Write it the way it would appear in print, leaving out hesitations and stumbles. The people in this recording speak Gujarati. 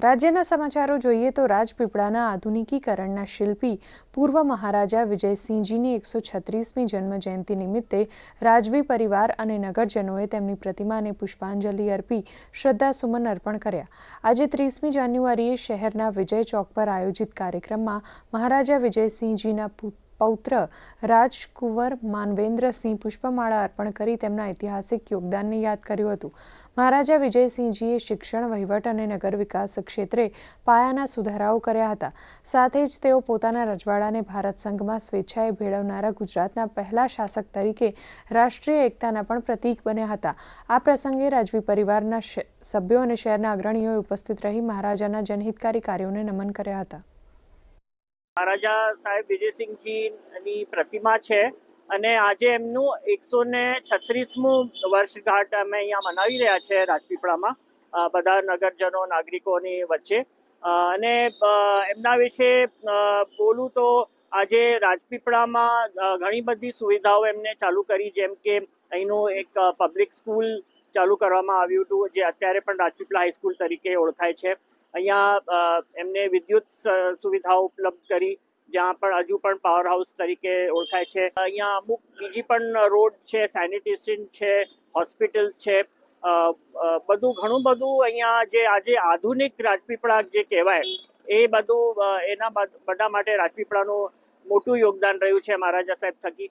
રાજ્યના સમાચારો જોઈએ તો રાજપીપળાના આધુનિકીકરણના શિલ્પી પૂર્વ મહારાજા વિજયસિંહજીની 136મી જન્મ જયંતિ નિમિત્તે રાજવી પરિવાર અને નગરજનોએ તેમની પ્રતિમાને પુષ્પાંજલિ અર્પી શ્રદ્ધાસુમન અર્પણ કર્યા. આજે 30મી જાન્યુઆરીએ શહેરના વિજય ચોક પર આયોજિત કાર્યક્રમમાં મહારાજા વિજયસિંહજીના પૌત્ર રાજકુંવર માનવેન્દ્રસિંહ પુષ્પમાળા અર્પણ કરી તેમના ઐતિહાસિક યોગદાનને યાદ કર્યું હતું. મહારાજા વિજયસિંહજીએ શિક્ષણ, વહીવટ અને નગર વિકાસ ક્ષેત્રે પાયાના સુધારાઓ કર્યા હતા. સાથે જ તેઓ પોતાના રજવાડાને ભારત સંઘમાં સ્વેચ્છાએ ભેળવનારા ગુજરાતના પહેલા શાસક તરીકે રાષ્ટ્રીય એકતાના પણ પ્રતીક બન્યા હતા. આ પ્રસંગે રાજવી પરિવારના સભ્યો અને શહેરના અગ્રણીઓએ ઉપસ્થિત રહી મહારાજાના જનહિતકારી કાર્યોને નમન કર્યા હતા. મહારાજા સાહેબ વિજયસિંહજીની પ્રતિમા છે અને આજે એમનું 136મું વર્ષગાંઠ અમે અહીંયા મનાવી રહ્યા છે રાજપીપળામાં બધા નગરજનો નાગરિકોની વચ્ચે. અને એમના વિશે બોલું તો આજે રાજપીપળામાં ઘણી બધી સુવિધાઓ એમને ચાલુ કરી, જેમ કે અહીંનું એક પબ્લિક સ્કૂલ ચાલુ કરવામાં આવ્યું હતું, જે અત્યારે પણ રાજપીપળા હાઈસ્કૂલ તરીકે ઓળખાય છે. અહીંયા એમને વિદ્યુત સુવિધાઓ ઉપલબ્ધ કરી, જ્યાં પણ હજુ પણ પાવર હાઉસ તરીકે ઓળખાય છે. અહીંયા અમુક બીજી પણ રોડ છે, સેનિટેશન છે, હોસ્પિટલ્સ છે, ઘણું બધું અહીંયા જે આજે આધુનિક રાજપીપળા જે કહેવાય એ બધું એના બધા માટે રાજપીપળાનું મોટું યોગદાન રહ્યું છે મહારાજા સાહેબ થકી.